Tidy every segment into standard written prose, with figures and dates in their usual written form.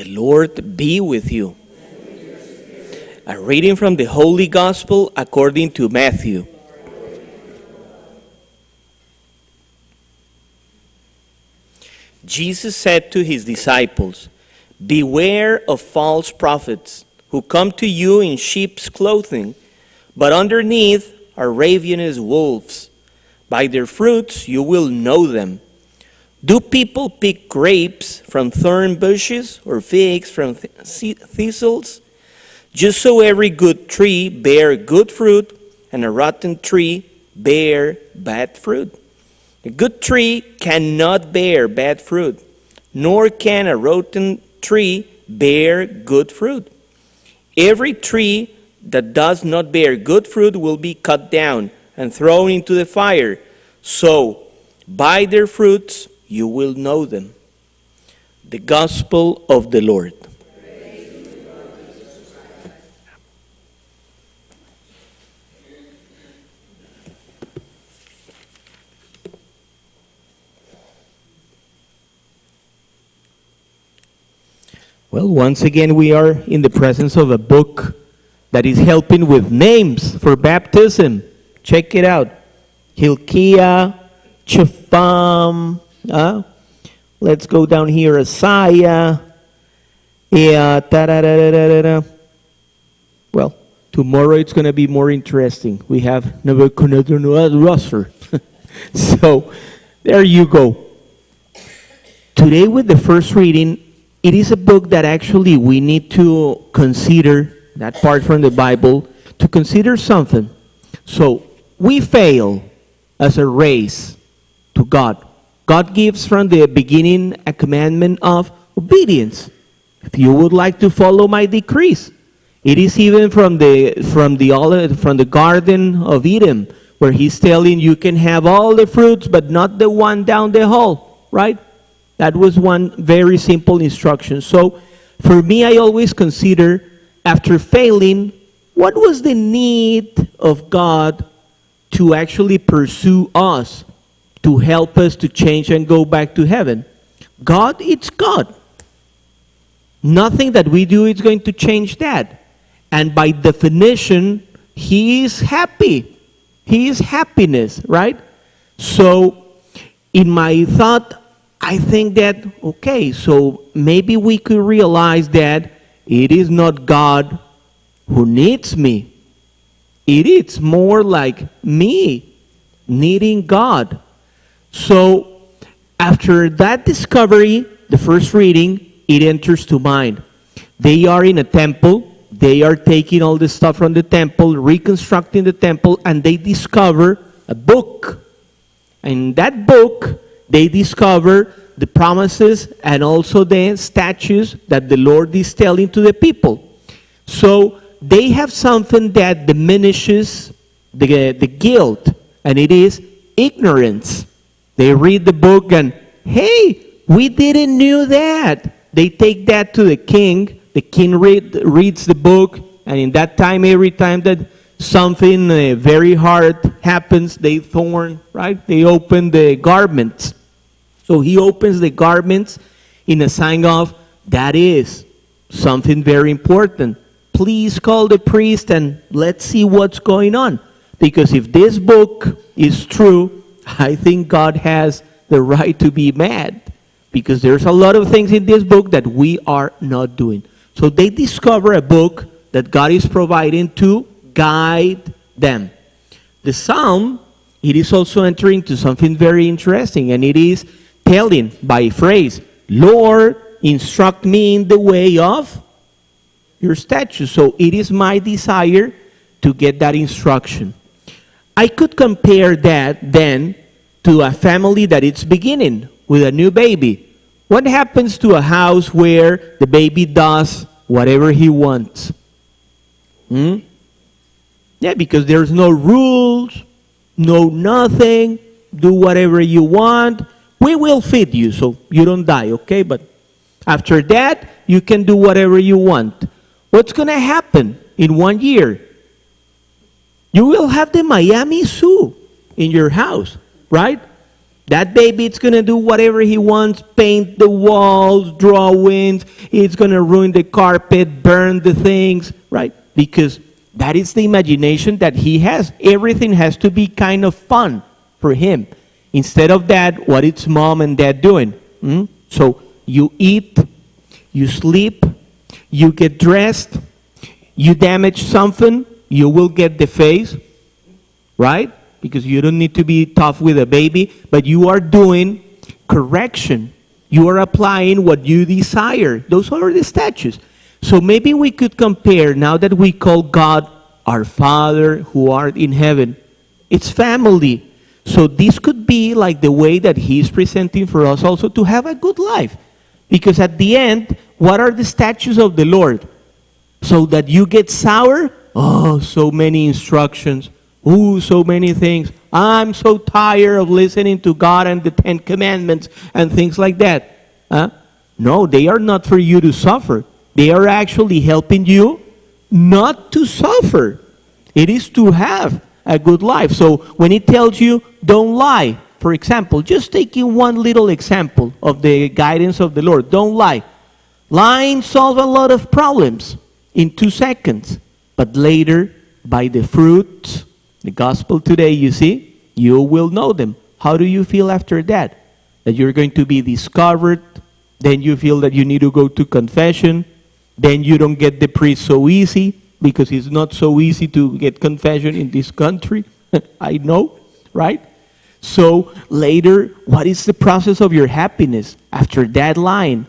The Lord be with you. A reading from the Holy Gospel according to Matthew. Jesus said to his disciples, "Beware of false prophets who come to you in sheep's clothing, but underneath are ravenous wolves. By their fruits you will know them. Do people pick grapes from thorn bushes or figs from thistles? Just so every good tree bear good fruit, and a rotten tree bear bad fruit. A good tree cannot bear bad fruit, nor can a rotten tree bear good fruit. Every tree that does not bear good fruit will be cut down and thrown into the fire. So, by their fruits you will know them." The Gospel of the Lord. Well, once again, we are in the presence of a book that is helping with names for baptism. Check it out. Hilkiah, Chapham, let's go down here, Isaiah. Well, tomorrow it's going to be more interesting. We have Nebuchadnezzar. So, there you go. Today with the first reading, it is a book that actually we need to consider, that part from the Bible, to consider something. So, we fail as a race to God. God gives from the beginning a commandment of obedience. If you would like to follow my decrees. It is even from the Garden of Eden, where he's telling you can have all the fruits, but not the one down the hall, right? That was one very simple instruction. So for me, I always consider, after failing, what was the need of God to actually pursue us, to help us to change and go back to heaven? God, it's God. Nothing that we do is going to change that. And by definition, he is happy. He is happiness, right? So in my thought, I think that, okay, so maybe we could realize that it is not God who needs me. It is more like me needing God. So after that discovery, the first reading, it enters to mind. They are in a temple. They are taking all the stuff from the temple, reconstructing the temple, and they discover a book. In that book, they discover the promises and also the statutes that the Lord is telling to the people. So they have something that diminishes the guilt, and it is ignorance. They read the book and, hey, we didn't know that. They take that to the king. The king reads the book, and in that time, every time that something very hard happens, they thorn, right? They open the garments. So he opens the garments in a sign of, that is something very important. Please call the priest and let's see what's going on. Because if this book is true, I think God has the right to be mad. Because there's a lot of things in this book that we are not doing. So they discover a book that God is providing to guide them. The Psalm, it is also entering to something very interesting, and it is telling by phrase, Lord, instruct me in the way of your statutes. So it is my desire to get that instruction. I could compare that then to a family that it's beginning with a new baby. What happens to a house where the baby does whatever he wants? Yeah, because there's no rules, no nothing, do whatever you want. We will feed you so you don't die, okay? But after that, you can do whatever you want. What's going to happen in 1 year? You will have the Miami Zoo in your house, right? That baby is going to do whatever he wants, paint the walls, drawings, it's going to ruin the carpet, burn the things, right? Because that is the imagination that he has. Everything has to be kind of fun for him. Instead of that, what is mom and dad doing? So you eat, you sleep, you get dressed, you damage something, you will get the face, right? Because you don't need to be tough with a baby, but you are doing correction. You are applying what you desire. Those are the statutes. So maybe we could compare, now that we call God our Father who art in heaven, it's family. So this could be like the way that he's presenting for us also to have a good life. Because at the end, what are the statutes of the Lord? So that you get sour? Oh, so many instructions. Ooh, so many things. I'm so tired of listening to God and the 10 Commandments and things like that. No, they are not for you to suffer. They are actually helping you not to suffer. It is to have a good life. So when it tells you don't lie, for example, just taking one little example of the guidance of the Lord, don't lie. Lying solves a lot of problems in 2 seconds. But later, by the fruits, the gospel today, you see, you will know them. How do you feel after that? That you're going to be discovered, then you feel that you need to go to confession, then you don't get the priest so easy, because it's not so easy to get confession in this country. I know, right? So later, what is the process of your happiness after that line?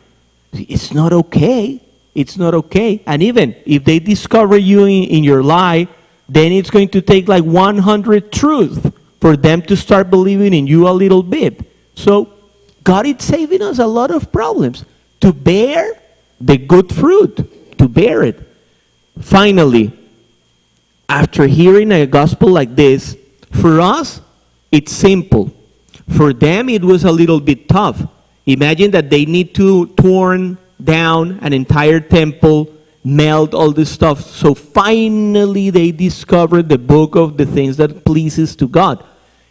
It's not okay. It's not okay. And even if they discover you in your lie, then it's going to take like 100 truths for them to start believing in you a little bit. So God is saving us a lot of problems to bear the good fruit, to bear it. Finally, after hearing a gospel like this, for us, it's simple. For them, it was a little bit tough. Imagine that they need to torn down an entire temple, melt all this stuff. So finally, they discovered the book of the things that pleases to God.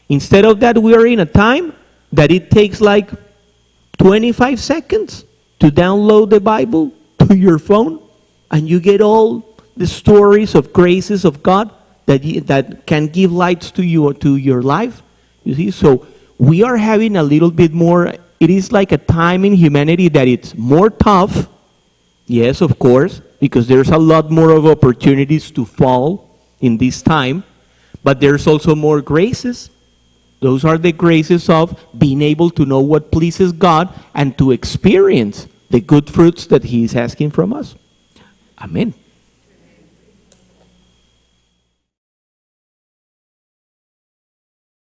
Instead of that, we are in a time that it takes like 25 seconds to download the Bible to your phone, and you get all the stories of graces of God that can give lights to you or to your life. You see, so we are having a little bit more. It is like a time in humanity that it's more tough. Yes, of course, because there's a lot more of opportunities to fall in this time. But there's also more graces. Those are the graces of being able to know what pleases God and to experience the good fruits that He is asking from us. Amen.